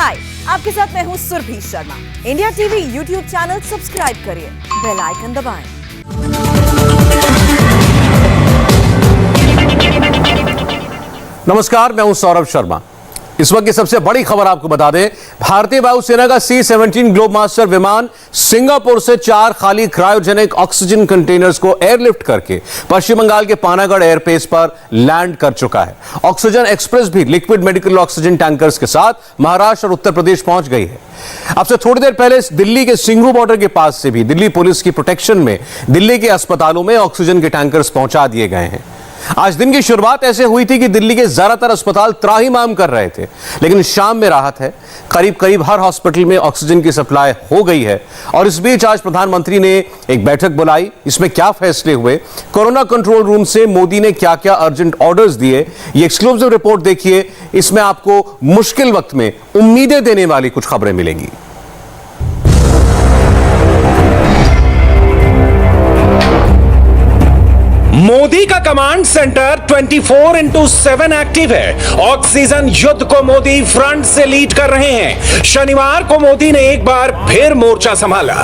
हाय, आपके साथ मैं हूँ Surabhi Sharma. India TV YouTube channel subscribe करिए, बेल आइकन दबाएं। नमस्कार, मैं हूं सौरभ शर्मा। इस वक्त की सबसे बड़ी खबर आपको बता दें, भारतीय वायुसेना का C-17 ग्लोबमास्टर विमान सिंगापुर से 4 खाली क्रायोजेनिक ऑक्सीजन कंटेनर्स को एयरलिफ्ट करके पश्चिम बंगाल के पानागढ़ एयरबेस पर लैंड कर चुका है। ऑक्सीजन एक्सप्रेस भी लिक्विड मेडिकल ऑक्सीजन टैंकर्स के साथ महाराष्ट्र और उत्तर प्रदेश पहुंच गई है। अब से थोड़ी देर पहले दिल्ली के सिंगरू बॉर्डर के पास से भी दिल्ली पुलिस की प्रोटेक्शन में दिल्ली के अस्पतालों में ऑक्सीजन के टैंकर्स पहुंचा दिए गए हैं। आज दिन की शुरुआत ऐसे हुई थी कि दिल्ली के ज्यादातर अस्पताल त्राहिमाम कर रहे थे, लेकिन शाम में राहत है। करीब करीब हर हॉस्पिटल में ऑक्सीजन की सप्लाई हो गई है। और इस बीच आज प्रधानमंत्री ने एक बैठक बुलाई। इसमें क्या फैसले हुए, कोरोना कंट्रोल रूम से मोदी ने क्या क्या अर्जेंट ऑर्डर्स दिए, ये एक्सक्लूसिव रिपोर्ट देखिए। इसमें आपको मुश्किल वक्त में उम्मीदें देने वाली कुछ खबरें मिलेंगी। मोदी का कमांड सेंटर 24/7 एक्टिव है। ऑक्सीजन युद्ध को मोदी फ्रंट से लीड कर रहे हैं। शनिवार को मोदी ने एक बार फिर मोर्चा संभाला।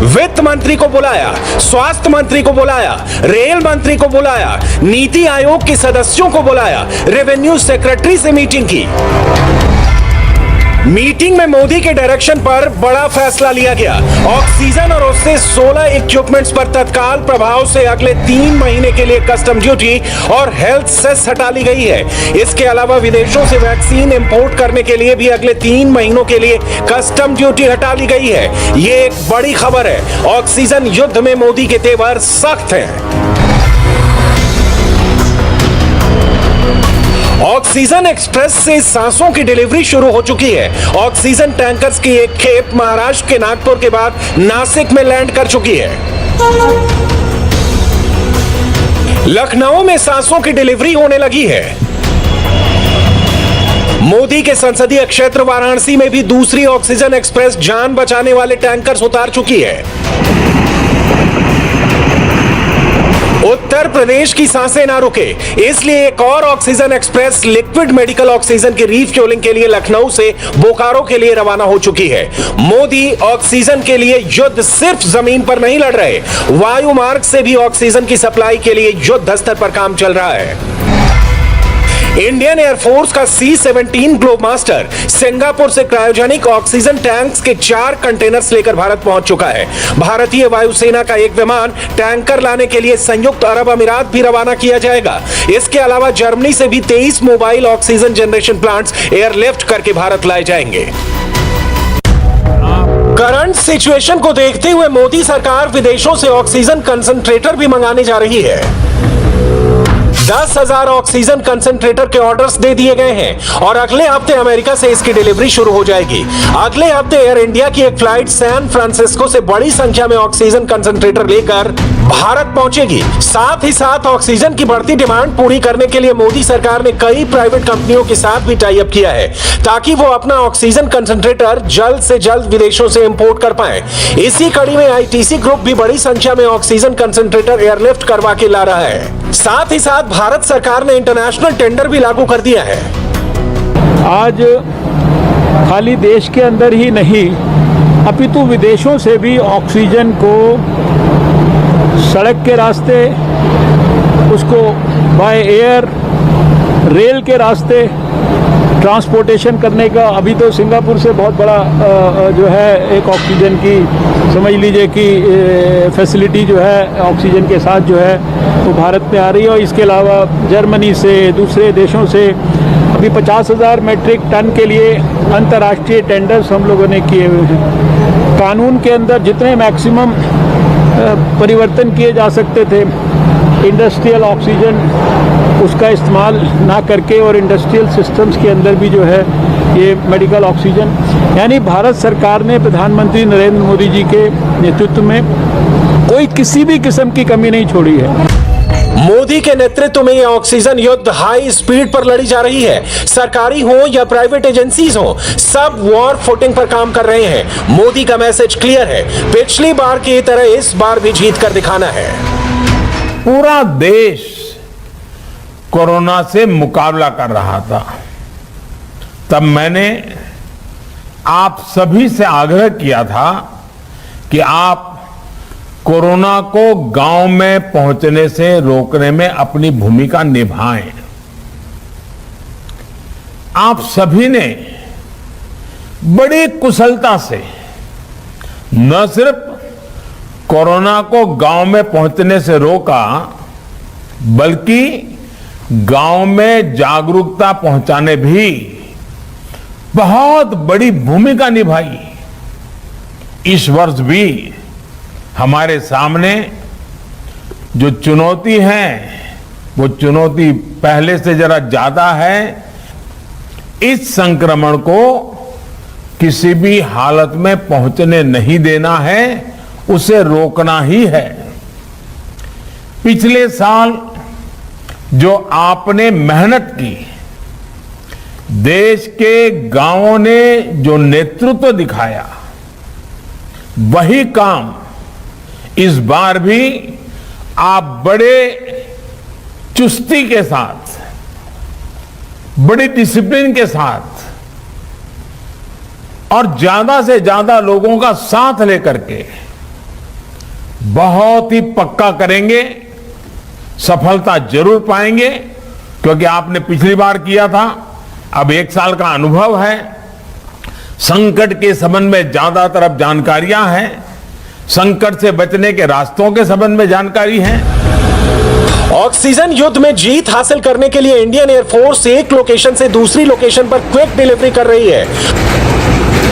वित्त मंत्री को बुलाया, स्वास्थ्य मंत्री को बुलाया, रेल मंत्री को बुलाया, नीति आयोग के सदस्यों को बुलाया, रेवेन्यू सेक्रेटरी से मीटिंग की। मीटिंग में मोदी के डायरेक्शन पर बड़ा फैसला लिया गया। ऑक्सीजन और उससे 16 इक्विपमेंट्स पर तत्काल प्रभाव से अगले 3 महीने के लिए कस्टम ड्यूटी और हेल्थ सेस हटा ली गई है। इसके अलावा विदेशों से वैक्सीन इंपोर्ट करने के लिए भी अगले 3 महीनों के लिए कस्टम ड्यूटी हटा ली गई है। ये एक बड़ी खबर है। ऑक्सीजन युद्ध में मोदी के तेवर सख्त हैं। ऑक्सीजन एक्सप्रेस से सांसों की डिलीवरी शुरू हो चुकी है। ऑक्सीजन टैंकर्स की एक खेप महाराष्ट्र के नागपुर के बाद नासिक में लैंड कर चुकी है। लखनऊ में सांसों की डिलीवरी होने लगी है। मोदी के संसदीय क्षेत्र वाराणसी में भी दूसरी ऑक्सीजन एक्सप्रेस जान बचाने वाले टैंकर्स उतार चुकी है। उत्तर प्रदेश की सांसें ना रुके, इसलिए एक और oxygen express liquid medical oxygen की रीफ्यूलिंग के लिए लखनऊ से बोकारो के लिए रवाना हो चुकी है। मोदी ऑक्सीजन के लिए युद्ध सिर्फ जमीन पर नहीं लड़ रहे, वायु मार्ग से भी ऑक्सीजन की सप्लाई के लिए युद्ध स्तर पर काम चल रहा है। इंडियन एयरफोर्स का C-17 ग्लोबमास्टर सिंगापुर से क्रायोजेनिक ऑक्सीजन टैंक्स के 4 कंटेनर्स लेकर भारत पहुंच चुका है। भारतीय वायुसेना का एक विमान टैंकर लाने के लिए संयुक्त अरब अमीरात भी रवाना किया जाएगा। इसके अलावा जर्मनी से भी 23 mobile oxygen generation plants airlift करके भारत लाए जाएंगे। करंट सिचुएशन को देखते हुए मोदी सरकार विदेशों से ऑक्सीजन कंसंट्रेटर भी मंगाने जा रही है। 10,000 ऑक्सीजन कंसंट्रेटर के ऑर्डर्स दे दिए गए हैं और अगले हफ्ते अमेरिका से इसकी डिलीवरी शुरू हो जाएगी। अगले हफ्ते एयर इंडिया की एक फ्लाइट सैन फ्रांसिस्को से बड़ी संख्या में ऑक्सीजन कंसंट्रेटर लेकर भारत पहुंचेगी। साथ ही साथ ऑक्सीजन की बढ़ती डिमांड पूरी करने के लिए मोदी सरकार ने कई प्राइवेट कंपनियों के साथ भी टाई अप किया है, ताकि वो अपना ऑक्सीजन कंसंट्रेटर जल्द से जल्द विदेशों से इंपोर्ट कर पाए। इसी कड़ी में ITC ग्रुप भी बड़ी संख्या में ऑक्सीजन कंसंट्रेटर एयरलिफ्ट करवा के ला रहा है। साथ ही साथ भारत सरकार ने इंटरनेशनल टेंडर भी लागू कर दिया है। आज खाली देश के अंदर ही नहीं, अपितु विदेशों से भी ऑक्सीजन को सड़क के रास्ते, उसको बाय एयर, रेल के रास्ते ट्रांसपोर्टेशन करने का अभी तो सिंगापुर से बहुत बड़ा जो है एक ऑक्सीजन की समझ लीजिए कि फैसिलिटी जो है ऑक्सीजन के साथ जो है वो भारत में आ रही है। और इसके अलावा जर्मनी से, दूसरे देशों से अभी 50,000 मेट्रिक टन के लिए अंतर्राष्ट्रीय टेंडर्स हम लोगों ने किए हुए हैं। कानून के अंदर जितने मैक्सिमम परिवर्तन किए जा सकते थे, इंडस्ट्रियल ऑक्सीजन उसका इस्तेमाल ना करके और इंडस्ट्रियल सिस्टम्स के अंदर भी जो है ये मेडिकल ऑक्सीजन, यानी भारत सरकार ने प्रधानमंत्री नरेंद्र मोदी जी के नेतृत्व में कोई किसी भी किस्म की कमी नहीं छोड़ी है। मोदी के नेतृत्व में यह ऑक्सीजन युद्ध हाई स्पीड पर लड़ी जा रही है। सरकारी हो या प्राइवेट एजेंसीज हो, सब वॉर फुटिंग पर काम कर रहे हैं। मोदी का मैसेज क्लियर है, पिछली बार की तरह इस बार भी जीत कर दिखाना है। पूरा देश कोरोना से मुकाबला कर रहा था। तब मैंने आप सभी से आग्रह किया था कि आप कोरोना को गांव में पहुंचने से रोकने में अपनी भूमिका निभाएं। आप सभी ने बड़ी कुशलता से न सिर्फ कोरोना को गांव में पहुंचने से रोका, बल्कि गांव में जागरूकता पहुंचाने भी बहुत बड़ी भूमिका निभाई। इस वर्ष भी हमारे सामने जो चुनौती है वो चुनौती पहले से जरा ज्यादा है। इस संक्रमण को किसी भी हालत में पहुंचने नहीं देना है, उसे रोकना ही है। पिछले साल जो आपने मेहनत की, देश के गांवों ने जो नेतृत्व दिखाया, वही काम इस बार भी आप बड़े चुस्ती के साथ, बड़ी डिसिप्लिन के साथ और ज्यादा से ज्यादा लोगों का साथ लेकर के बहुत ही पक्का करेंगे। सफलता जरूर पाएंगे, क्योंकि आपने पिछली बार किया था, अब 1 साल का अनुभव है। संकट के संबंध में ज्यादातर अब जानकारियां हैं, संकट से बचने के रास्तों के संबंध में जानकारी है। ऑक्सीजन युद्ध में जीत हासिल करने के लिए इंडियन एयरफोर्स एक लोकेशन से दूसरी लोकेशन पर क्विक डिलीवरी कर रही है।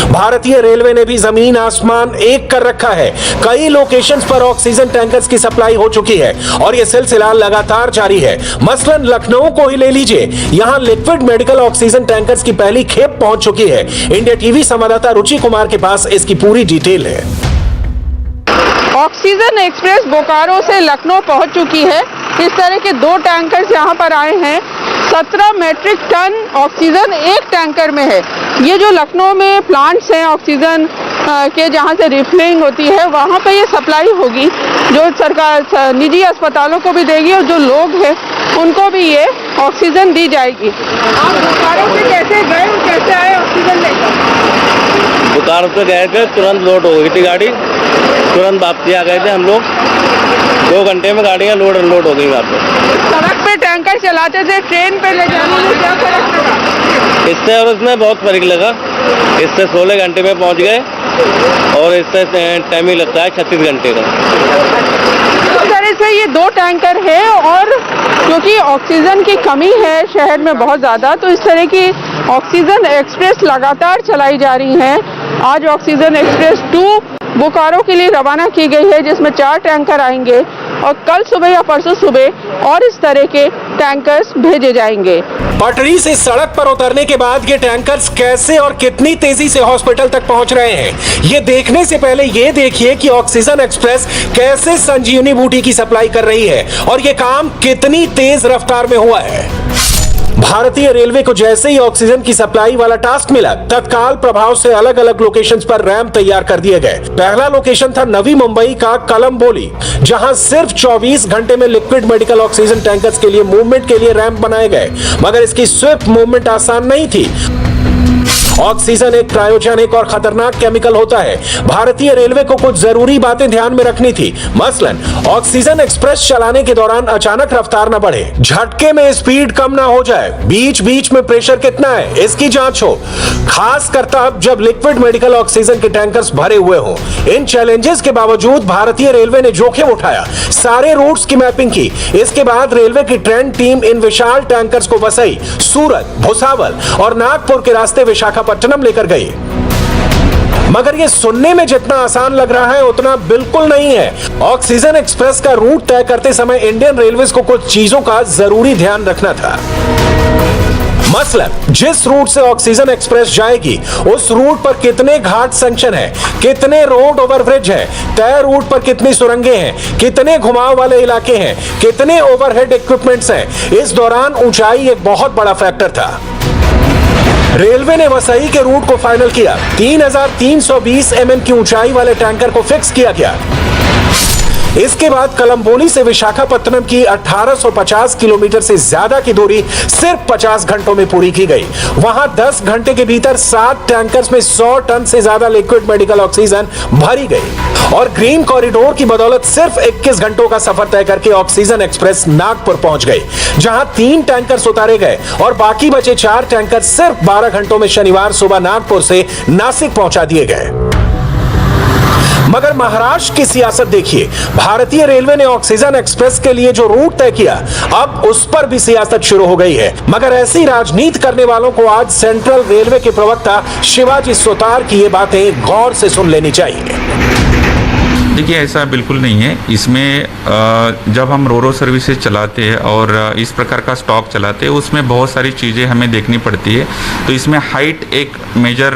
भारतीय रेलवे ने भी जमीन आसमान एक कर रखा है। कई लोकेशंस पर ऑक्सीजन टैंकर्स की सप्लाई हो चुकी है और यह सिलसिला लगातार जारी है। मसलन लखनऊ को ही ले लीजिए, यहां लिक्विड मेडिकल ऑक्सीजन टैंकर्स की पहली खेप पहुंच चुकी है। इंडिया टीवी संवाददाता रुचि कुमार के पास इसकी पूरी डिटेल है। ऑक्सीजन एक्सप्रेस बोकारो से लखनऊ पहुंच चुकी है। इस तरह के 2 टैंकर्स यहां पर आए हैं। 17 मैट्रिक टन ऑक्सीजन एक टैंकर में है। ये जो लखनऊ में प्लांट्स हैं ऑक्सीजन के, जहां से रिफिलिंग होती है, वहां पे ये सप्लाई होगी, जो सरकार निजी अस्पतालों को भी देगी और जो लोग हैं उनको भी ये ऑक्सीजन दी जाएगी। आप बोकारो से कैसे गए और कैसे आए ऑक्सीजन लेकर? बोकारो से गए थे, तुरंत लोड हो गई थी गाड़ी, तुरंत वापसी आ गए थे हम लोग। 2 घंटे में गाड़ियाँ लोड अनलोड हो गई वहाँ पे। सड़क पे टैंकर चलाते थे, ट्रेन पे ले जाने में क्या फर्क लगा? इससे और उसमें बहुत फर्क लगा। इससे 16 घंटे में पहुँच गए और इससे टाइमिंग लगता है 36 घंटे का। इस तरह से ये 2 टैंकर है, और क्योंकि ऑक्सीजन की कमी है शहर में बहुत ज़्यादा, तो इस तरह की ऑक्सीजन एक्सप्रेस लगातार चलाई जा रही हैं। आज ऑक्सीजन एक्सप्रेस 2 बोकारो के लिए रवाना की गई है, जिसमें 4 टैंकर आएंगे और कल सुबह या परसों सुबह और इस तरह के टैंकर्स भेजे जाएंगे। पटरी से सड़क पर उतरने के बाद ये टैंकर्स कैसे और कितनी तेजी से हॉस्पिटल तक पहुंच रहे हैं, ये देखने से पहले ये देखिए कि ऑक्सीजन एक्सप्रेस कैसे संजीवनी बूटी की सप्लाई कर रही है और ये काम कितनी तेज रफ्तार में हुआ है। भारतीय रेलवे को जैसे ही ऑक्सीजन की सप्लाई वाला टास्क मिला, तत्काल प्रभाव से अलग अलग लोकेशंस पर रैंप तैयार कर दिए गए। पहला लोकेशन था नवी मुंबई का कलम्बोली, जहां सिर्फ 24 घंटे में लिक्विड मेडिकल ऑक्सीजन टैंकर्स के लिए मूवमेंट के लिए रैंप बनाए गए, मगर इसकी स्विफ्ट मूवमेंट आसान नहीं थी। ऑक्सीजन एक क्रायोजेनिक और खतरनाक केमिकल होता है। भारतीय रेलवे को कुछ जरूरी बातें ध्यान में रखनी थी। मसलन ऑक्सीजन एक्सप्रेस चलाने के दौरान अचानक रफ्तार न बढ़े, झटके में स्पीड कम ना हो जाए, बीच बीच में प्रेशर कितना है इसकी जांच हो, खास कर तब जब लिक्विड मेडिकल ऑक्सीजन के टैंकर्स भरे हुए हो। इन चैलेंजेस के बावजूद भारतीय रेलवे ने जोखिम उठाया, सारे रूट्स की मैपिंग की। इसके बाद रेलवे की ट्रेंड टीम इन विशाल टैंकर्स को वसई, सूरत, भुसावल और नागपुर के रास्ते विशाखापट्टनम लेकर गई। मगर ये सुनने में जितना आसान लग रहा है उतना बिल्कुल नहीं है। ऑक्सीजन एक्सप्रेस का रूट तय करते समय इंडियन रेलवेज को कुछ चीजों का जरूरी ध्यान रखना था। मसलन जिस रूट से ऑक्सीजन एक्सप्रेस जाएगी उस रूट पर कितने घाट सेक्शन है, कितने रोड ओवरब्रिज है, तय रूट पर कितनी सुरंगें हैं, कितने घुमाव वाले इलाके हैं, कितने ओवरहेड इक्विपमेंट्स हैं। इस दौरान ऊंचाई एक बहुत बड़ा फैक्टर था। रेलवे ने वसई के रूट को फाइनल किया। 3320 mm की ऊंचाई वाले टैंकर को फिक्स किया गया। इसके बाद कलंबोनी से विशाखापट्टनम की 1850 किलोमीटर से ज्यादा की दूरी सिर्फ 50 घंटों में पूरी की गई। वहां 10 घंटे के भीतर 7 टैंकर्स में 100 टन से ज्यादा लिक्विड मेडिकल ऑक्सीजन भरी गई और ग्रीन कॉरिडोर की बदौलत सिर्फ 21 घंटों का सफर तय करके ऑक्सीजन एक्सप्रेस नागपुर पहुंच गई, जहां 3 टैंकर्स उतारे गए और बाकी बचे 4 टैंकर सिर्फ 12 घंटों में शनिवार सुबह नागपुर से नासिक पहुंचा दिए गए। मगर महाराष्ट्र की सियासत देखिए, भारतीय रेलवे ने ऑक्सीजन एक्सप्रेस के लिए जो रूट तय किया, अब उस पर भी सियासत शुरू हो गई है। मगर ऐसी राजनीति करने वालों को आज सेंट्रल रेलवे के प्रवक्ता शिवाजी सुतार की ये बातें गौर से सुन लेनी चाहिए। देखिए, ऐसा बिल्कुल नहीं है। इसमें जब हम रोरो सर्विसेज चलाते हैं और इस प्रकार का स्टॉक चलाते हैं, उसमें बहुत सारी चीज़ें हमें देखनी पड़ती है। तो इसमें हाइट एक मेजर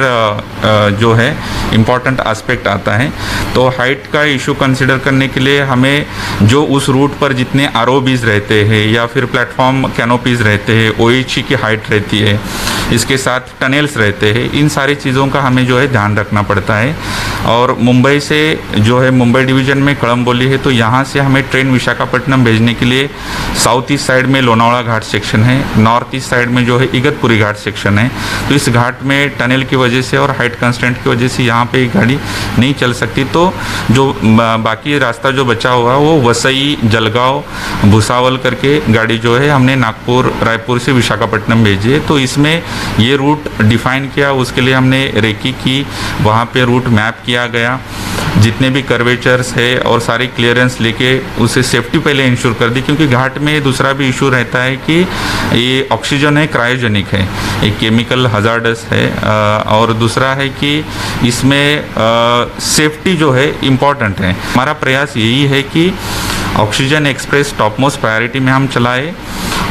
जो है इम्पॉर्टेंट एस्पेक्ट आता है। तो हाइट का इशू कंसिडर करने के लिए हमें जो उस रूट पर जितने आरओबीज रहते हैं या फिर प्लेटफॉर्म कैनोपीज रहते हैं, ओएचई की हाइट रहती है, इसके साथ टनल्स रहते हैं, इन सारी चीज़ों का हमें जो है ध्यान रखना पड़ता है। और मुंबई से जो है, मुंबई डिवीज़न में कलंबोली है, तो यहाँ से हमें ट्रेन विशाखापट्टनम भेजने के लिए साउथ ईस्ट साइड में लोनावाड़ा घाट सेक्शन है, नॉर्थ ईस्ट साइड में जो है इगतपुरी घाट सेक्शन है। तो इस घाट में टनल की वजह से और हाइट कंस्ट्रेंट की वजह से यहाँ पे गाड़ी नहीं चल सकती। तो जो बाकी रास्ता जो बचा हुआ वो वसई, जलगांव, भुसावल करके गाड़ी जो है हमने नागपुर, रायपुर से विशाखापट्टनम भेजी है। तो इसमें ये रूट डिफाइन किया, उसके लिए हमने रेकी की, वहाँ पे रूट मैप किया गया, जितने भी कर्वेचर्स है और सारी क्लियरेंस लेके उसे सेफ्टी पहले इंश्योर कर दी। क्योंकि घाट में दूसरा भी इशू रहता है कि ये ऑक्सीजन है, क्रायोजेनिक है, एक केमिकल हजार्डस है, और दूसरा है कि इसमें सेफ्टी जो है इम्पॉर्टेंट है। हमारा प्रयास यही है कि oxygen express top most priority में हम चलाए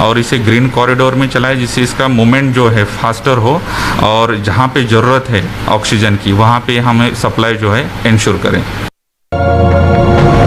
और इसे ग्रीन कॉरिडोर में चलाए, जिससे इसका मूवमेंट जो है फास्टर हो और जहाँ पे ज़रूरत है ऑक्सीजन की, वहाँ पे हमें सप्लाई जो है इंश्योर करें।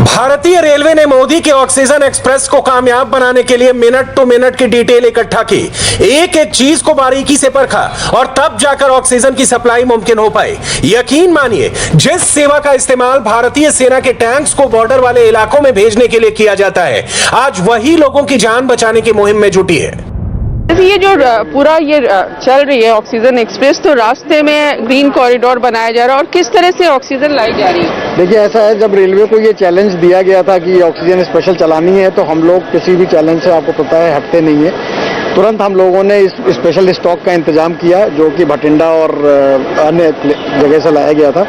भारतीय रेलवे ने मोदी के ऑक्सीजन एक्सप्रेस को कामयाब बनाने के लिए मिनट टू मिनट की डिटेल इकट्ठा की, एक एक चीज को बारीकी से परखा और तब जाकर ऑक्सीजन की सप्लाई मुमकिन हो पाई। यकीन मानिए, जिस सेवा का इस्तेमाल भारतीय सेना के टैंक्स को बॉर्डर वाले इलाकों में भेजने के लिए किया जाता है, आज वही लोगों की जान बचाने की मुहिम में जुटी है। ये जो पूरा ये चल रही है ऑक्सीजन एक्सप्रेस, तो रास्ते में ग्रीन कॉरिडोर बनाया जा रहा है और किस तरह से ऑक्सीजन लाई जा रही है? देखिए, ऐसा है, जब रेलवे को ये चैलेंज दिया गया था कि ऑक्सीजन स्पेशल चलानी है, तो हम लोग किसी भी चैलेंज से, आपको पता है, हटते नहीं है। तुरंत हम लोगों ने इस स्पेशल स्टॉक का इंतजाम किया, जो कि भटिंडा और अन्य जगह से लाया गया था,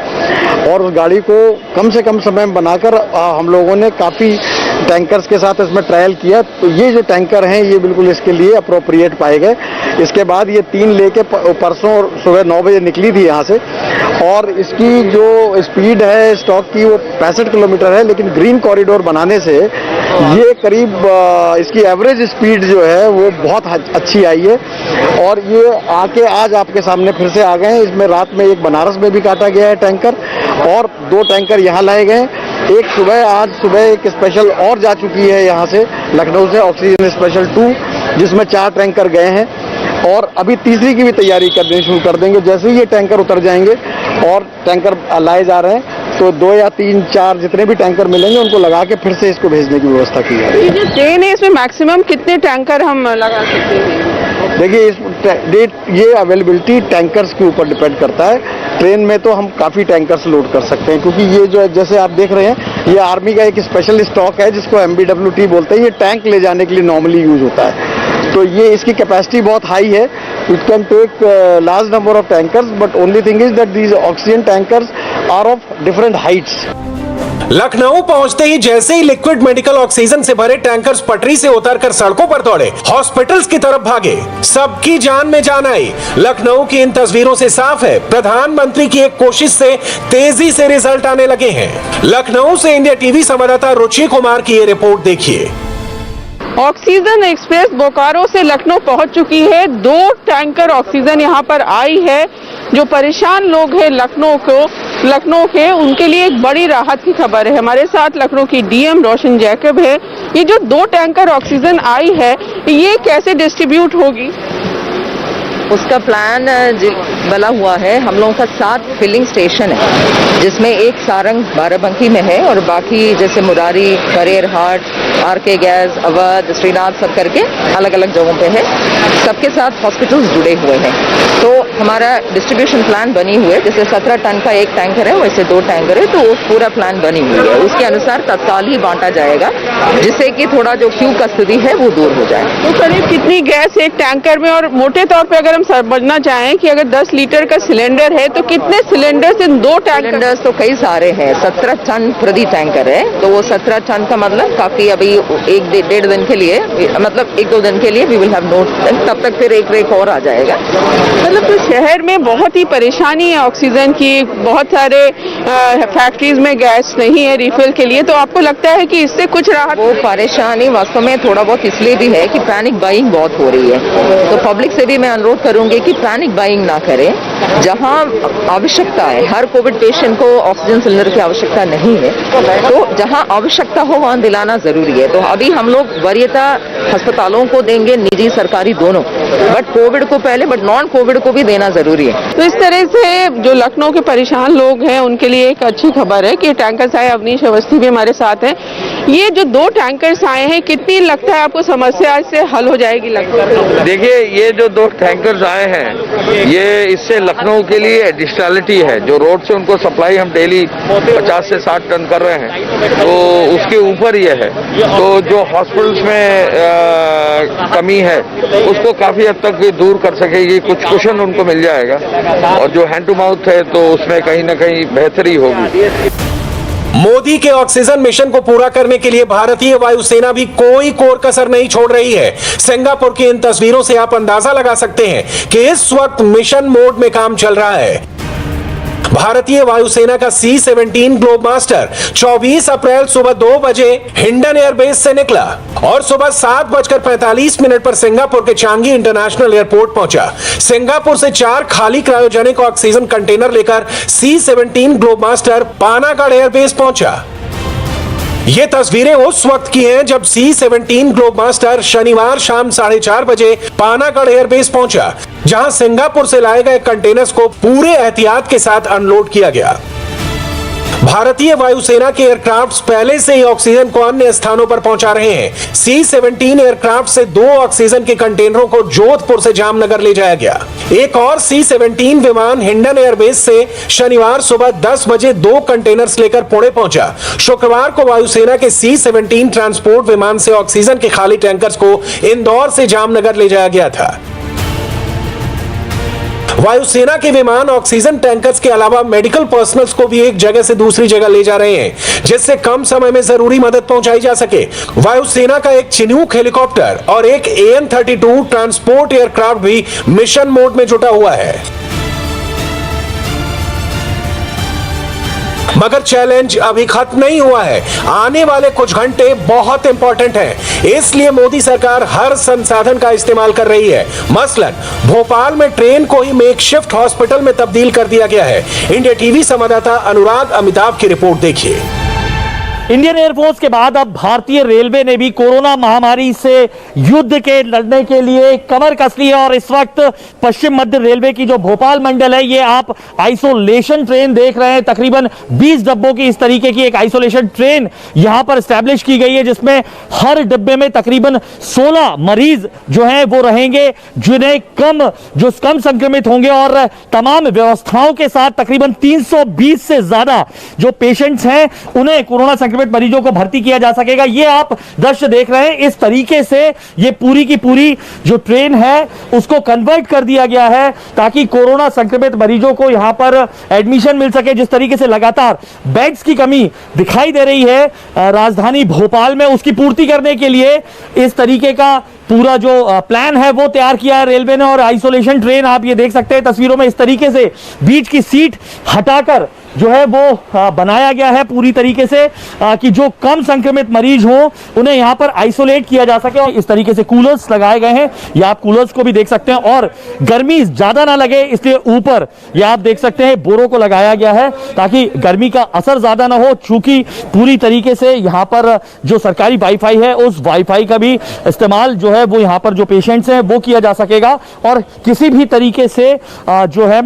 और उस गाड़ी को कम से कम समय में बनाकर हम लोगों ने काफ़ी टैंकर्स के साथ इसमें ट्रायल किया। तो ये जो टैंकर हैं, ये बिल्कुल इसके लिए अप्रोप्रिएट पाए गए। इसके बाद ये 3 लेके परसों सुबह 9 बजे निकली थी यहाँ से, और इसकी जो स्पीड है स्टॉक की वो 65 किलोमीटर है, लेकिन ग्रीन कॉरिडोर बनाने से ये करीब इसकी एवरेज स्पीड जो है वो बहुत अच्छी आई है। और ये आके आज आपके सामने फिर से आ गए हैं। इसमें रात में एक बनारस में भी काटा गया है टैंकर, और 2 टैंकर यहाँ लाए गए। एक सुबह, आज सुबह एक स्पेशल और जा चुकी है यहाँ से, लखनऊ से, ऑक्सीजन स्पेशल 2, जिसमें 4 टैंकर गए हैं, और अभी तीसरी की भी तैयारी करनी शुरू कर देंगे। जैसे ही ये टैंकर उतर जाएंगे और टैंकर लाए जा रहे हैं, तो 2 या 3, 4 जितने भी टैंकर मिलेंगे उनको लगा के फिर से इसको भेजने की व्यवस्था की है। ये जो ट्रेन है, इसमें मैक्सिमम कितने टैंकर हम लगा सकते हैं? देखिए, ये अवेलेबिलिटी टैंकर्स के ऊपर डिपेंड करता है। ट्रेन में तो हम काफ़ी टैंकर्स लोड कर सकते हैं, क्योंकि ये जो जैसे आप देख रहे हैं, ये आर्मी का एक स्पेशल स्टॉक है जिसको MBWT बोलते हैं। ये टैंक ले जाने के लिए नॉर्मली यूज होता है। तो ये इसकी कैपेसिटी बहुत हाई है। It can take large number of tankers, but only thing is that these oxygen tankers are of different heights. Lucknow पहुंचते ही जैसे ही लिक्विड मेडिकल ऑक्सीजन से भरे टैंकर्स पटरी से उतरकर सड़कों पर दौड़े, हॉस्पिटल्स की तरफ भागे, सबकी जान में जान आई। लखनऊ की इन तस्वीरों से साफ है, प्रधानमंत्री की एक कोशिश से तेजी से रिजल्ट आने लगे हैं। लखनऊ से इंडिया टीवी संवाददाता रुचि कुमार की ये रिपोर्ट देखिए। ऑक्सीजन एक्सप्रेस बोकारो से लखनऊ पहुंच चुकी है। 2 टैंकर ऑक्सीजन यहां पर आई है। जो परेशान लोग हैं लखनऊ के, उनके लिए एक बड़ी राहत की खबर है। हमारे साथ लखनऊ की DM रोशन जैकब है। ये जो 2 टैंकर ऑक्सीजन आई है, ये कैसे डिस्ट्रीब्यूट होगी? उसका प्लान बना हुआ है। हम लोगों का 7 फिलिंग स्टेशन है, जिसमें एक सारंग बाराबंकी में है और बाकी जैसे मुरारी, करेरहाट, आरके गैस, अवध, श्रीनाथ सब करके अलग अलग जगहों पे है। सबके साथ हॉस्पिटल्स जुड़े हुए हैं। तो हमारा डिस्ट्रीब्यूशन प्लान बनी हुई है। जैसे 17 टन का एक टैंकर है, वैसे 2 टैंकर है, तो पूरा प्लान बनी हुई है। उसके अनुसार तत्काल ही बांटा जाएगा, जिससे कि थोड़ा जो क्यू का स्थिति है वो दूर हो जाए। तो करीब कितनी गैस एक टैंकर में, और मोटे तौर पे अगर हम समझना चाहें कि अगर 10 लीटर का सिलेंडर है तो कितने सिलेंडर इन 2 सिलेंडर्स तो कई सारे हैं। 17 टन प्रति टैंकर है, तो वो 17 टन का मतलब काफी अभी 1-1.5 दिन के लिए, मतलब 1-2 दिन के लिए वी विल हैव नो, तब तक फिर एक रेक और आ जाएगा। मतलब तो शहर में बहुत ही परेशानी है ऑक्सीजन की, बहुत सारे फैक्ट्रीज में गैस नहीं है रिफिल के लिए, तो आपको लगता है कि इससे कुछ राहत? वो परेशानी वास्तव में थोड़ा बहुत इसलिए भी है कि पैनिक बाइंग बहुत हो रही है। तो पब्लिक से भी मैं अनुरोध करूंगी कि पैनिक बाइंग ना करें। जहां आवश्यकता है, हर कोविड पेशेंट को ऑक्सीजन सिलेंडर की आवश्यकता नहीं है, तो जहां आवश्यकता हो वहां दिलाना जरूरी है। तो अभी हम लोग वरीयता अस्पतालों को देंगे, निजी सरकारी दोनों, बट कोविड को पहले, बट नॉन कोविड को भी देना जरूरी है। तो इस तरह से जो लखनऊ के परेशान लोग हैं उनके लिए एक अच्छी खबर है कि टैंकर्स आए। अवनीश अवस्थी भी हमारे साथ हैं। ये जो 2 टैंकर्स आए हैं, कितनी लगता है आपको समस्या इससे हल हो जाएगी लगभग? देखिए, ये जो 2 टैंकर्स आए हैं, ये इससे लखनऊ के लिए एडिशनलिटी है। जो रोड से उनको सप्लाई हम डेली 50 से 60 टन कर रहे हैं, तो उसके ऊपर ये है। तो जो हॉस्पिटल्स में कमी है उसको काफी हद तक दूर कर सकेगी, कुछ कुशन उनको मिल जाएगा, और जो हैंड टू माउथ है तो उसमें कहीं ना कहीं बेहतरी होगी। मोदी के ऑक्सीजन मिशन को पूरा करने के लिए भारतीय वायुसेना भी कोई कोर कसर नहीं छोड़ रही है। सिंगापुर की इन तस्वीरों से आप अंदाजा लगा सकते हैं कि इस वक्त मिशन मोड में काम चल रहा है। भारतीय वायुसेना का C-17 ग्लोब मास्टर 24 अप्रैल सुबह 2 बजे हिंडन एयरबेस से निकला और सुबह 7:45 पर सिंगापुर के चांगी इंटरनेशनल एयरपोर्ट पहुंचा। सिंगापुर से 4 खाली क्रायोजेनिक ऑक्सीजन कंटेनर लेकर C-17 globe master Panagarh airbase पहुंचा। ये तस्वीरें उस वक्त की हैं जब C-17 ग्लोब मास्टर शनिवार शाम 4:30 बजे पानागढ़ एयरबेस पहुंचा, जहां सिंगापुर से लाए गए कंटेनर्स को पूरे एहतियात के साथ अनलोड किया गया। भारतीय वायुसेना के एयरक्राफ्ट पहले से ही ऑक्सीजन को अन्य स्थानों पर पहुंचा रहे हैं। C-17 एयरक्राफ्ट से 2 ऑक्सीजन के कंटेनरों को जोधपुर से जामनगर ले जाया गया। एक और C-17 विमान हिंडन एयरबेस से शनिवार सुबह 10 बजे 2 कंटेनर्स लेकर पुणे पहुंचा। शुक्रवार को वायुसेना के C-17 ट्रांसपोर्ट विमान से ऑक्सीजन के खाली टैंकर्स को इंदौर से जामनगर ले जाया गया था। वायुसेना के विमान ऑक्सीजन टैंकर्स के अलावा मेडिकल पर्सनल्स को भी एक जगह से दूसरी जगह ले जा रहे हैं, जिससे कम समय में जरूरी मदद पहुंचाई जा सके। वायुसेना का एक चिनूक हेलीकॉप्टर और एक AN-32 ट्रांसपोर्ट एयरक्राफ्ट भी मिशन मोड में जुटा हुआ है। मगर चैलेंज अभी खत्म नहीं हुआ है। आने वाले कुछ घंटे बहुत इंपॉर्टेंट हैं, इसलिए मोदी सरकार हर संसाधन का इस्तेमाल कर रही है। मसलन भोपाल में ट्रेन को ही मेकशिफ्ट हॉस्पिटल में तब्दील कर दिया गया है। इंडिया टीवी संवाददाता अनुराग अमिताभ की रिपोर्ट देखिए। इंडियन एयरफोर्स के बाद अब भारतीय रेलवे ने भी कोरोना महामारी से युद्ध के लड़ने के लिए कमर कस ली है और इस वक्त पश्चिम मध्य रेलवे की जो भोपाल मंडल है, ये आप आइसोलेशन ट्रेन देख रहे हैं। तकरीबन 20 डब्बों की इस तरीके की एक आइसोलेशन ट्रेन यहां पर एस्टैब्लिश की गई है, जिसमें हर डब्बे में तकरीबन 16 मरीज जो हैं वो रहेंगे, जिन्हें जो कम संक्रमित होंगे, और तमाम व्यवस्थाओं के साथ तकरीबन 320 से ज्यादा जो पेशेंट्स हैं उन्हें कोरोना संक्रमित मरीजों को भर्ती किया जा सकेगा। ये आप दृश्य देख रहे हैं। इस तरीके से ये पूरी की पूरी जो ट्रेन है उसको कन्वर्ट कर दिया गया है ताकि कोरोना संक्रमित मरीजों को यहां पर एडमिशन मिल सके। जिस तरीके से लगातार बेड्स की कमी दिखाई दे रही है राजधानी भोपाल में, उसकी पूर्ति करने के लिए इस तरीके का पूरा जो प्लान है वो तैयार किया है रेलवे ने। और आइसोलेशन ट्रेन आप ये देख सकते हैं तस्वीरों में, इस तरीके से बीच की सीट हटाकर जो है वो बनाया गया है पूरी तरीके से कि जो कम संक्रमित मरीज हों उन्हें यहां पर आइसोलेट किया जा सके। इस तरीके से कूलर्स लगाए गए हैं, या आप कूलर्स को भी देख सकते हैं, और गर्मी ज्यादा ना लगे इसलिए ऊपर ये आप देख सकते हैं बोरों को लगाया गया है ताकि गर्मी का असर ज्यादा ना हो। चूंकि पूरी तरीके से यहां पर जो सरकारी वाईफाई है उस वाईफाई का भी इस्तेमाल जो है है वो यहाँ पर जो पेशेंट्स हैं वो किया जा सकेगा और किसी भी तरीके से जो है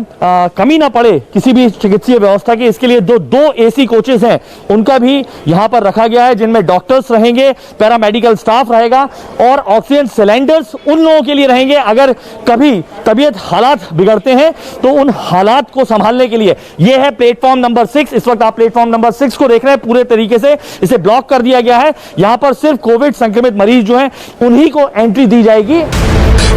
कमी ना पड़े किसी भी चिकित्सीय व्यवस्था की, इसके लिए दो एसी कोचेस हैं उनका भी यहाँ पर रखा गया है, जिनमें डॉक्टर्स रहेंगे, पैरामेडिकल स्टाफ रहेगा और ऑक्सीजन सिलेंडर्स उन लोगों के लिए रहेंगे अगर कभी तबीयत हालात बिगड़ते हैं तो उन हालात को संभालने के लिए। यह है प्लेटफॉर्म नंबर 6। इस वक्त आप प्लेटफॉर्म नंबर 6 को देख रहे हैं, पूरे तरीके से इसे ब्लॉक कर दिया गया है। यहां पर सिर्फ कोविड संक्रमित मरीज जो हैं उन्हीं को एंट्री दी जाएगी।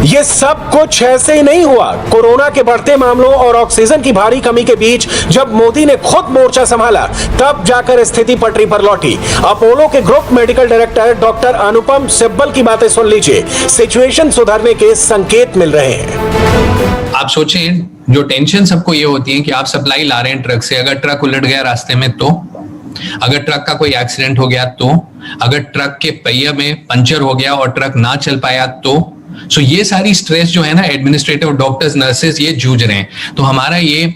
ये सब कुछ ऐसे ही नहीं हुआ। कोरोना के बढ़ते मामलों और ऑक्सीजन की भारी कमी के बीच जब मोदी ने खुद मोर्चा संभाला तब जाकर स्थिति पटरी पर लौटी। अपोलो के ग्रुप मेडिकल डायरेक्टर डॉक्टर अनुपम सिब्बल की बातें सुन लीजिए। सिचुएशन सुधरने के संकेत मिल रहे हैं। आप सोचें, जो टेंशन सबको ये होती है कि आप सप्लाई ला रहे हैं ट्रक से, अगर ट्रक उलट गया रास्ते में तो, अगर ट्रक का कोई एक्सीडेंट हो गया तो, अगर ट्रक के पहिया में पंचर हो गया और ट्रक ना चल पाया तो। सो ये सारी स्ट्रेस जो है ना, एडमिनिस्ट्रेटिव, डॉक्टर्स, नर्सेस ये जूझ रहे हैं। तो हमारा ये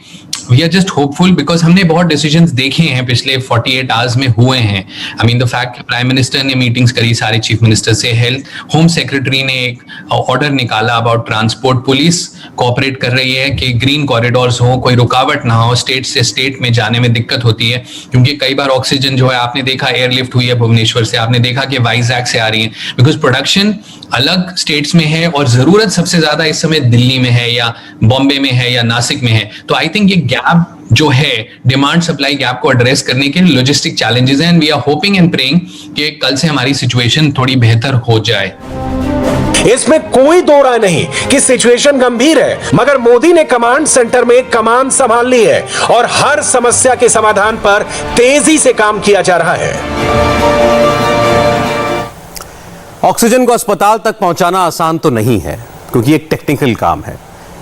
we are just hopeful because हमने बहुत डिसीजंस देखे हैं पिछले 48 आवर्स में हुए हैं। I mean the fact prime minister ने मीटिंग्स करी सारे चीफ मिनिस्टर से, हेल्थ होम सेक्रेटरी ने एक ऑर्डर निकाला अबाउट ट्रांसपोर्ट, पुलिस कोऑपरेट कर रही है कि ग्रीन कॉरिडोर्स हो, कोई रुकावट ना हो, स्टेट से स्टेट में जाने में दिक्कत होती है क्योंकि कई बार ऑक्सीजन जो है, आपने देखा एयरलिफ्ट हुई है भुवनेश्वर से, आपने देखा कि वाइजैक से आ रही है बिकॉज प्रोडक्शन अलग स्टेट्स में है और जरूरत सबसे ज्यादा इस समय दिल्ली में है या बॉम्बे में है या नासिक में है। तो आई थिंक ये गैप जो है, डिमांड सप्लाई गैप को एड्रेस करने के लॉजिस्टिक चैलेंजेस हैं and we are hoping and praying कि कल से हमारी सिचुएशन थोड़ी बेहतर हो जाए। इसमें कोई दो राय नहीं कि सिचुएशन गंभीर है, मगर मोदी ने कमांड सेंटर में कमान संभाल ली है और हर समस्या के समाधान पर तेजी से काम किया जा रहा है। ऑक्सीजन को अस्पताल तक पहुंचाना आसान तो नहीं है क्योंकि एक टेक्निकल काम है।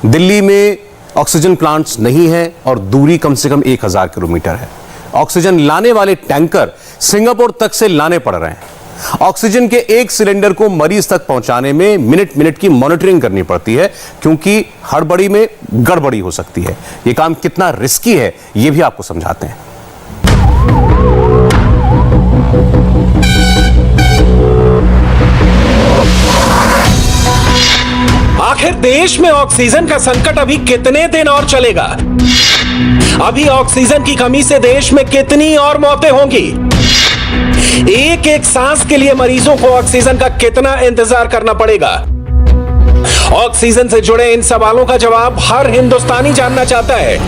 दिल्ली में ऑक्सीजन प्लांट्स नहीं है और दूरी कम से कम 1000 किलोमीटर है। ऑक्सीजन लाने वाले टैंकर सिंगापुर तक से लाने पड़ रहे हैं। ऑक्सीजन के एक सिलेंडर को मरीज तक पहुंचाने में मिनट मिनट की मॉनिटरिंग करनी पड़ती है क्योंकि हड़बड़ी में गड़बड़ी हो सकती है। यह काम कितना रिस्की है यह भी आपको समझाते हैं। आखिर देश में ऑक्सीजन का संकट अभी कितने दिन और चलेगा? अभी ऑक्सीजन की कमी से देश में कितनी और मौतें होंगी? एक एक सांस के लिए मरीजों को ऑक्सीजन का कितना इंतजार करना पड़ेगा? ऑक्सीजन से जुड़े इन सवालों का जवाब हर हिंदुस्तानी जानना चाहता है।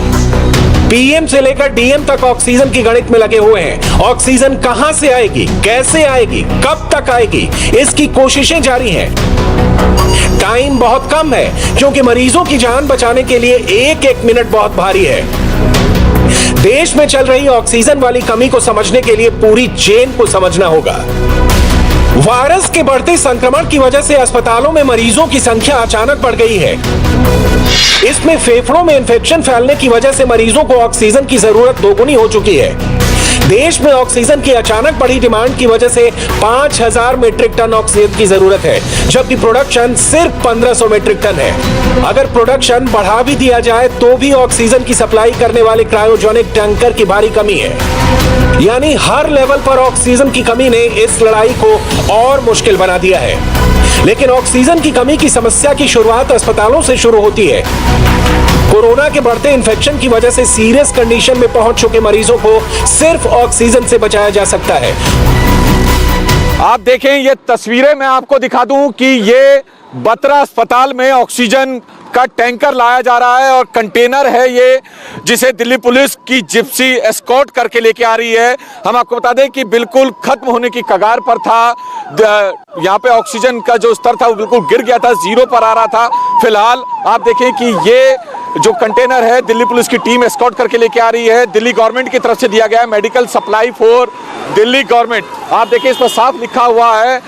पीएम से लेकर डीएम तक ऑक्सीजन की गणित में लगे हुए हैं। ऑक्सीजन कहां से आएगी, कैसे आएगी, कब तक आएगी, इसकी कोशिशें जारी हैं। टाइम बहुत कम है क्योंकि मरीजों की जान बचाने के लिए एक एक मिनट बहुत भारी है। देश में चल रही ऑक्सीजन वाली कमी को समझने के लिए पूरी चेन को समझना होगा। वायरस के बढ़ते संक्रमण की वजह से अस्पतालों में मरीजों की संख्या अचानक बढ़ गई है। इसमें फेफड़ों में इंफेक्शन फैलने की वजह से मरीजों को ऑक्सीजन की जरूरत दोगुनी हो चुकी है। देश में ऑक्सीजन की अचानक बढ़ी डिमांड की वजह से 5000 मीट्रिक टन ऑक्सीजन की जरूरत है, जबकि प्रोडक्शन सिर्फ 1500 मीट्रिक टन है। अगर प्रोडक्शन बढ़ा भी दिया जाए तो भी ऑक्सीजन की सप्लाई करने वाले क्रायोजेनिक टैंकर की भारी कमी है। यानी हर लेवल पर ऑक्सीजन की कमी ने इस लड़ाई को और मुश्किल बना दिया है। लेकिन ऑक्सीजन की कमी की समस्या की शुरुआत अस्पतालों से शुरू होती है। कोरोना के बढ़ते इन्फेक्शन की वजह से सीरियस कंडीशन में पहुंच चुके मरीजों को सिर्फ ऑक्सीजन से बचाया जा सकता है। आप देखें ये तस्वीरें, मैं आपको दिखा दूं कि ये बत्रा अस्पताल में ऑक्सीजन का टैंकर लाया जा रहा है और कंटेनर है ये, जिसे दिल्ली पुलिस की जिप्सी एस्कॉर्ट करके लेके आ रही है। हम आपको बता दें कि बिल्कुल खत्म होने की कगार पर था। यहाँ पे ऑक्सीजन का जो स्तर था वो बिल्कुल गिर गया था, जीरो पर आ रहा था। फिलहाल आप देखें कि ये जो कंटेनर है दिल्ली पुलिस की टीम एस्कॉर्ट करके लेके आ रही है। दिल्ली गवर्नमेंट की तरफ से दिया गया है, medical supply for Delhi government. आप देखिए इस पर साफ लिखा हुआ है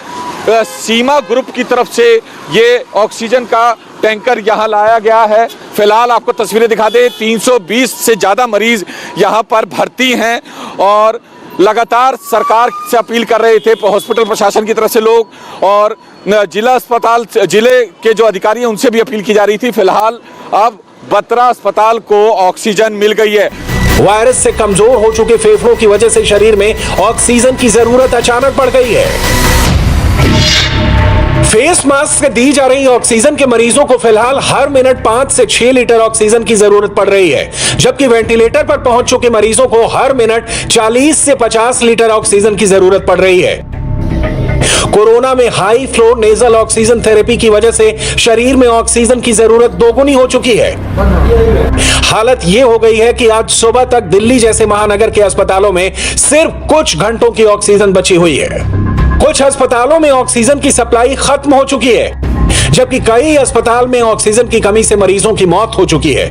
सीमा ग्रुप की तरफ से ये ऑक्सीजन का टैंकर यहाँ लाया गया है। फिलहाल आपको तस्वीरें दिखा दें, 320 से ज़्यादा मरीज यहाँ पर भर्ती हैं और लगातार सरकार से अपील कर रहे थे, हॉस्पिटल प्रशासन की तरफ से लोग, और जिला अस्पताल, जिले के जो अधिकारी हैं उनसे भी अपील की जा रही थी। फिलहाल अब बत्रा अस्पताल को ऑक्सीजन मिल गई है। वायरस से कमजोर हो चुके फेफड़ों की वजह से शरीर में ऑक्सीजन की जरूरत अचानक बढ़ गई है। फेस मास्क से दी जा रही ऑक्सीजन के मरीजों को फिलहाल हर मिनट 5 से 6 लीटर ऑक्सीजन की जरूरत पड़ रही है, जबकि वेंटिलेटर पर पहुंच चुके मरीजों को हर मिनट 40 से 50 लीटर ऑक्सीजन की जरूरत पड़ रही है। कोरोना में high flow nasal oxygen therapy की वजह से शरीर में ऑक्सीजन की जरूरत दोगुनी हो चुकी है। हालत यह हो गई है कि आज सुबह तक दिल्ली जैसे महानगर के अस्पतालों में सिर्फ कुछ घंटों की ऑक्सीजन बची हुई है। कुछ अस्पतालों में ऑक्सीजन की सप्लाई खत्म हो चुकी है, जबकि कई अस्पताल में ऑक्सीजन की कमी से मरीजों की मौत हो चुकी है।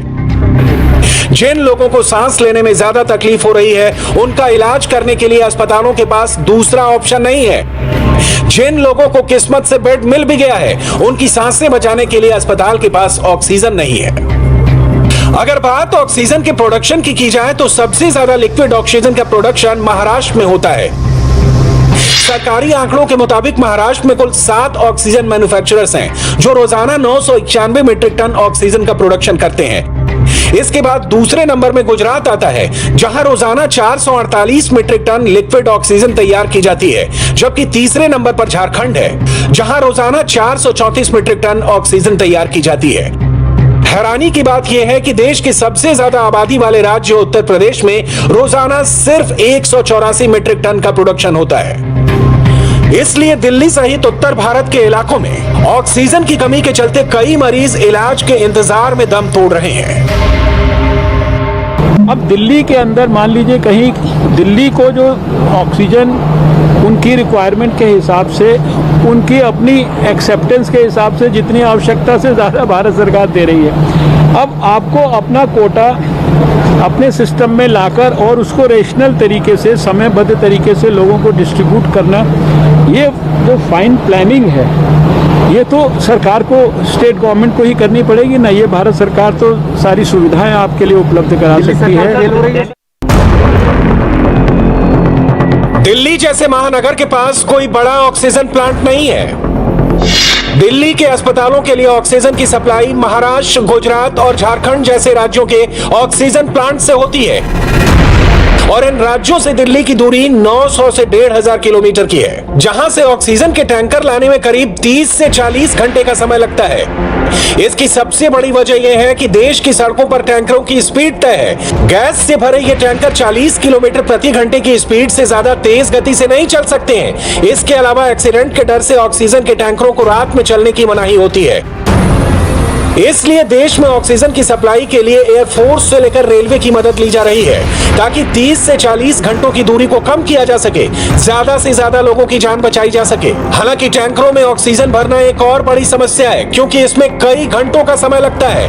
जिन लोगों को सांस लेने में ज्यादा तकलीफ हो रही है, उनका इलाज करने के लिए अस्पतालों के पास दूसरा ऑप्शन नहीं है। जिन लोगों को किस्मत से बेड मिल भी गया है, उनकी सांसें बचाने के लिए अस्पताल के पास ऑक्सीजन नहीं है। अगर बात ऑक्सीजन के प्रोडक्शन की जाए तो सबसे ज्यादा लिक्विड ऑक्सीजन का प्रोडक्शन महाराष्ट्र में होता है। सरकारी आंकड़ों के मुताबिक महाराष्ट्र में कुल 7 ऑक्सीजन मैन्युफैक्चरर्स हैं, जो रोजाना 991 मीट्रिक टन ऑक्सीजन का प्रोडक्शन करते हैं। इसके बाद दूसरे नंबर में गुजरात आता है, जहां रोजाना 448 मीट्रिक टन लिक्विड ऑक्सीजन तैयार की जाती है, जबकि तीसरे नंबर पर झारखंड है, जहां रोजाना 434 मीट्रिक टन ऑक्सीजन तैयार की जाती है। हैरानी की बात यह है कि देश के सबसे ज्यादा आबादी वाले राज्य उत्तर प्रदेश में रोजाना सिर्फ 184 मीट्रिक टन का प्रोडक्शन होता है। इसलिए दिल्ली सहित उत्तर भारत के इलाकों में ऑक्सीजन की कमी के चलते कई मरीज इलाज के इंतजार में दम तोड़ रहे हैं। अब दिल्ली के अंदर मान लीजिए कहीं दिल्ली को जो ऑक्सीजन उनकी रिक्वायरमेंट के हिसाब से, उनकी अपनी एक्सेप्टेंस के हिसाब से जितनी आवश्यकता से ज़्यादा भारत सरकार दे रही है। अब आपको अपना कोटा अपने सिस्टम में लाकर और उसको रेशनल तरीके से, समयबद्ध तरीके से लोगों को डिस्ट्रीब्यूट करना, ये जो फाइन प्लानिंग है, ये तो सरकार को, स्टेट गवर्नमेंट को ही करनी पड़ेगी ना। ये भारत सरकार तो सारी सुविधाएं आपके लिए उपलब्ध करा सकती है। दिल्ली जैसे महानगर के पास कोई बड़ा ऑक्सीजन प्लांट नहीं है। दिल्ली के अस्पतालों के लिए ऑक्सीजन की सप्लाई महाराष्ट्र, गुजरात और झारखंड जैसे राज्यों के ऑक्सीजन प्लांट से होती है, और इन राज्यों से दिल्ली की दूरी 900 से 1500 किलोमीटर की है, जहां से ऑक्सीजन के टैंकर लाने में करीब 30 से 40 घंटे का समय लगता है। इसकी सबसे बड़ी वजह यह है कि देश की सड़कों पर टैंकरों की स्पीड तय है। गैस से भरे ये टैंकर 40 किलोमीटर प्रति घंटे की स्पीड से ज्यादा तेज गति से नहीं चल सकते हैं। इसके अलावा एक्सीडेंट के डर से ऑक्सीजन के टैंकरों को रात में चलने की मनाही होती है। इसलिए देश में ऑक्सीजन की सप्लाई के लिए एयरफोर्स से लेकर रेलवे की मदद ली जा रही है, ताकि 30 से 40 घंटों की दूरी को कम किया जा सके, ज्यादा से ज्यादा लोगों की जान बचाई जा सके। हालांकि टैंकरों में ऑक्सीजन भरना एक और बड़ी समस्या है, क्योंकि इसमें कई घंटों का समय लगता है।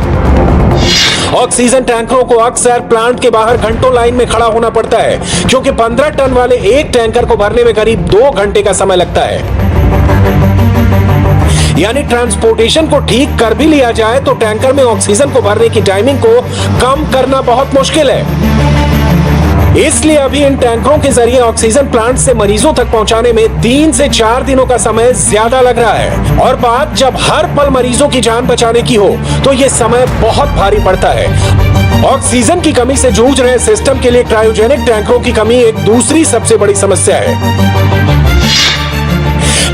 ऑक्सीजन टैंकरों को अक्सर प्लांट के बाहर घंटों लाइन में खड़ा होना पड़ता है, क्योंकि 15 टन वाले एक टैंकर को भरने में करीब 2 घंटे का समय लगता है। यानी ट्रांसपोर्टेशन को ठीक कर भी लिया जाए तो टैंकर में ऑक्सीजन को भरने की टाइमिंग को कम करना बहुत मुश्किल है। इसलिए अभी इन टैंकरों के जरिए ऑक्सीजन प्लांट से मरीजों तक पहुंचाने में 3 से 4 दिनों का समय ज्यादा लग रहा है, और बात जब हर पल मरीजों की जान बचाने की हो तो ये समय बहुत भारी पड़ता है। ऑक्सीजन की कमी से जूझ रहे सिस्टम के लिए क्रायोजेनिक टैंकरों की कमी एक दूसरी सबसे बड़ी समस्या है।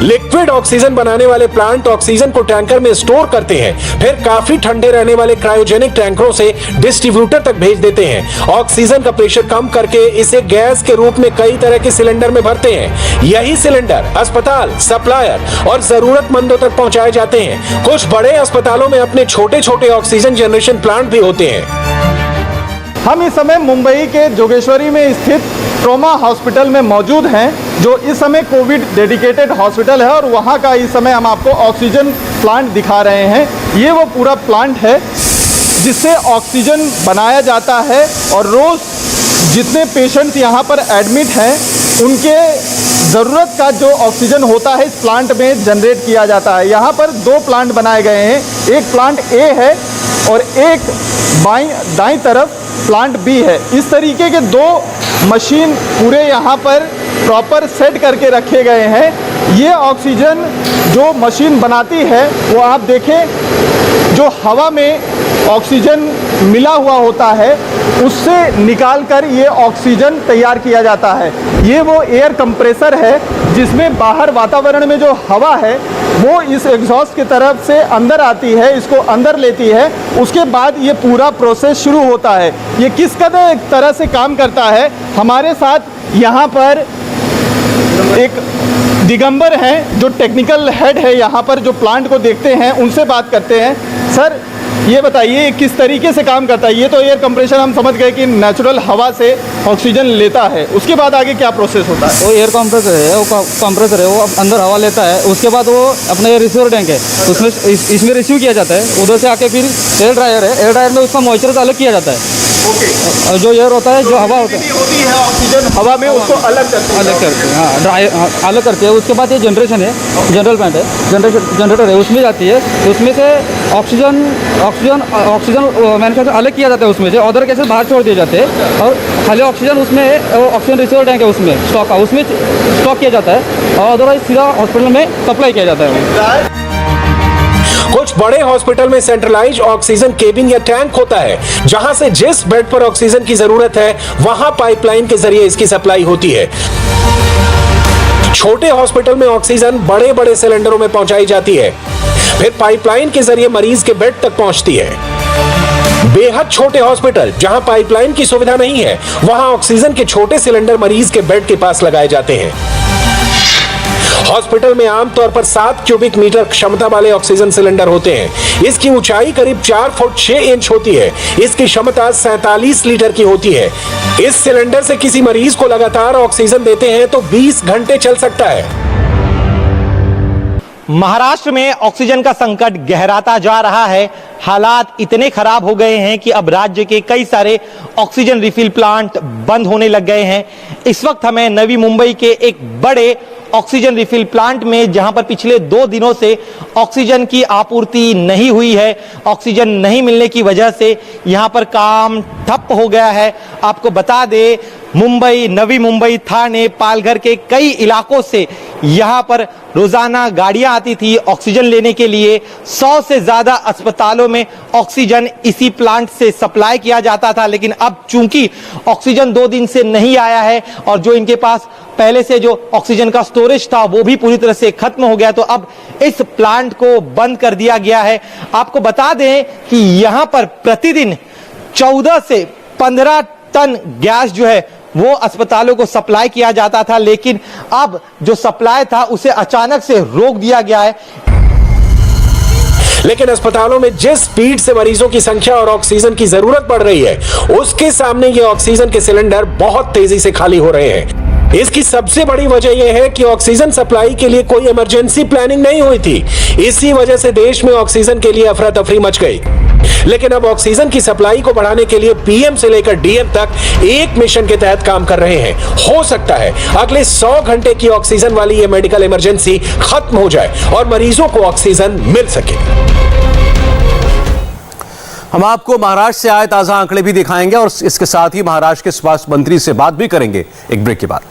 लिक्विड ऑक्सीजन बनाने वाले प्लांट ऑक्सीजन को टैंकर में स्टोर करते हैं, फिर काफी ठंडे रहने वाले क्रायोजेनिक टैंकरों से डिस्ट्रीब्यूटर तक भेज देते हैं। ऑक्सीजन का प्रेशर कम करके इसे गैस के रूप में कई तरह के सिलेंडर में भरते हैं। यही सिलेंडर अस्पताल, सप्लायर और जरूरतमंदों तक पहुंचाए जाते हैं। कुछ बड़े अस्पतालों में अपने छोटे छोटे ऑक्सीजन जनरेशन प्लांट भी होते हैं। हम इस समय मुंबई के जोगेश्वरी में स्थित ट्रॉमा हॉस्पिटल में मौजूद हैं, जो इस समय कोविड डेडिकेटेड हॉस्पिटल है, और वहाँ का इस समय हम आपको ऑक्सीजन प्लांट दिखा रहे हैं। ये वो पूरा प्लांट है जिससे ऑक्सीजन बनाया जाता है, और रोज़ जितने पेशेंट्स यहाँ पर एडमिट हैं उनके ज़रूरत का जो ऑक्सीजन होता है इस प्लांट में जनरेट किया जाता है। यहाँ पर 2 प्लांट बनाए गए हैं, एक प्लांट ए है और एक दाईं तरफ प्लांट बी है। इस तरीके के 2 मशीन पूरे यहाँ पर प्रॉपर सेट करके रखे गए हैं। ये ऑक्सीजन जो मशीन बनाती है वो आप देखें, जो हवा में ऑक्सीजन मिला हुआ होता है उससे निकालकर ये ऑक्सीजन तैयार किया जाता है। ये वो एयर कंप्रेसर है जिसमें बाहर वातावरण में जो हवा है वो इस एग्जॉस्ट की तरफ से अंदर आती है, इसको अंदर लेती है, उसके बाद ये पूरा प्रोसेस शुरू होता है। ये किस कदर एक तरह से काम करता है, हमारे साथ यहाँ पर एक दिगंबर हैं जो टेक्निकल हेड है यहाँ पर, जो प्लांट को देखते हैं, उनसे बात करते हैं। सर ये बताइए किस तरीके से काम करता है? ये तो एयर कंप्रेशर हम समझ गए कि नेचुरल हवा से ऑक्सीजन लेता है, उसके बाद आगे क्या प्रोसेस होता है? वो एयर कंप्रेसर है, वो कंप्रेसर है, वो अंदर हवा लेता है, उसके बाद वो अपना ये रिसीवर टैंक है, उसमें इसमें रिसीव किया जाता है, उधर से आके फिर एयर ड्रायर है, एयर ड्रायर में उसका मॉइस्चर अलग किया जाता है। और जो एयर होता है, जो हवा होता है, ऑक्सीजन हवा में उसको अलग करते हैं, हाँ ड्रायर अलग करते हैं। उसके बाद ये जनरेशन है, जनरल प्लांट है, जनरेटर है, उसमें जाती है, उसमें से ऑक्सीजन मैन्युफैक्चर अलग किया जाता है, उसमें से अदर गैसेस बाहर छोड़ दिए जाते हैं, और खाली ऑक्सीजन उसमें ऑक्सीजन रिसीवर टैंक है, उसमें स्टॉक का, उसमें स्टॉक किया जाता है, और अदरवाइज सीधा हॉस्पिटल में सप्लाई किया जाता है। कुछ बड़े हॉस्पिटल में सेंट्रलाइज ऑक्सीजन केबिन या टैंक होता है, जहां से जिस बेड पर ऑक्सीजन की जरूरत है वहां पाइपलाइन के जरिए इसकी सप्लाई होती है। छोटे हॉस्पिटल में ऑक्सीजन बड़े बड़े सिलेंडरों में पहुंचाई जाती है, फिर पाइपलाइन के जरिए मरीज के बेड तक पहुंचती है। बेहद छोटे हॉस्पिटल जहां पाइपलाइन की सुविधा नहीं है, वहां ऑक्सीजन के छोटे सिलेंडर मरीज के बेड के पास लगाए जाते हैं। हॉस्पिटल में आमतौर पर 7 क्यूबिक मीटर क्षमता वाले ऑक्सीजन सिलेंडर होते हैं। इसकी ऊंचाई करीब 4 फुट 6 इंच होती है। इसकी क्षमता 47 लीटर की होती है। इस सिलेंडर से किसी मरीज को लगातार ऑक्सीजन देते हैं तो 20 घंटे चल सकता है। महाराष्ट्र में ऑक्सीजन का संकट गहराता जा रहा है। हालात इतने खराब हो गए हैं कि अब राज्य के कई सारे ऑक्सीजन रिफिल प्लांट बंद होने लग गए हैं। इस वक्त हमें नवी मुंबई के एक बड़े ऑक्सीजन रिफिल प्लांट में, जहां पर पिछले 2 दिनों से ऑक्सीजन की आपूर्ति नहीं हुई है, ऑक्सीजन नहीं मिलने की वजह से यहां पर काम ठप हो गया है। आपको बता दें, मुंबई, नवी मुंबई, थाने, पालघर के कई इलाकों से यहां पर रोजाना गाड़ियां आती थी ऑक्सीजन लेने के लिए। 100 से ज्यादा अस्पतालों में ऑक्सीजन इसी प्लांट से सप्लाई किया जाता था, लेकिन अब चूंकि ऑक्सीजन 2 दिन से नहीं आया है और जो इनके पास पहले से जो ऑक्सीजन का स्टोरेज था वो भी पूरी तरह से खत्म हो गया, तो अब इस प्लांट को बंद कर दिया गया है। आपको बता दें कि यहां पर प्रतिदिन 14 से 15 टन गैस जो है वो अस्पतालों को सप्लाई किया जाता था, लेकिन अब जो सप्लाई था उसे अचानक से रोक दिया गया है। लेकिन अस्पतालों में जिस स्पीड से मरीजों की संख्या और ऑक्सीजन की जरूरत पड़ रही है, उसके सामने ये ऑक्सीजन के सिलेंडर बहुत तेजी से खाली हो रहे हैं। इसकी सबसे बड़ी वजह यह है कि ऑक्सीजन सप्लाई के लिए कोई इमरजेंसी प्लानिंग नहीं हुई थी। इसी वजह से देश में ऑक्सीजन के लिए अफरा तफरी मच गई। लेकिन अब ऑक्सीजन की सप्लाई को बढ़ाने के लिए पीएम से लेकर डीएम तक एक मिशन के तहत काम कर रहे हैं। हो सकता है अगले 100 घंटे की ऑक्सीजन वाली ये मेडिकल इमरजेंसी खत्म हो जाए और मरीजों को ऑक्सीजन मिल सके। हम आपको महाराष्ट्र से आए ताजा आंकड़े भी दिखाएंगे और इसके साथ ही महाराष्ट्र के स्वास्थ्य मंत्री से बात भी करेंगे एक ब्रेक के बाद।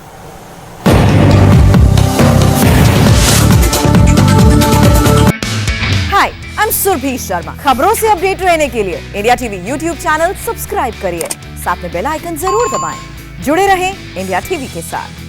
हाय, आई एम सुरभि शर्मा। खबरों से अपडेट रहने के लिए India TV YouTube channel subscribe करिए, साथ में बेल आइकन जरूर दबाएं। जुड़े रहें इंडिया टीवी के साथ।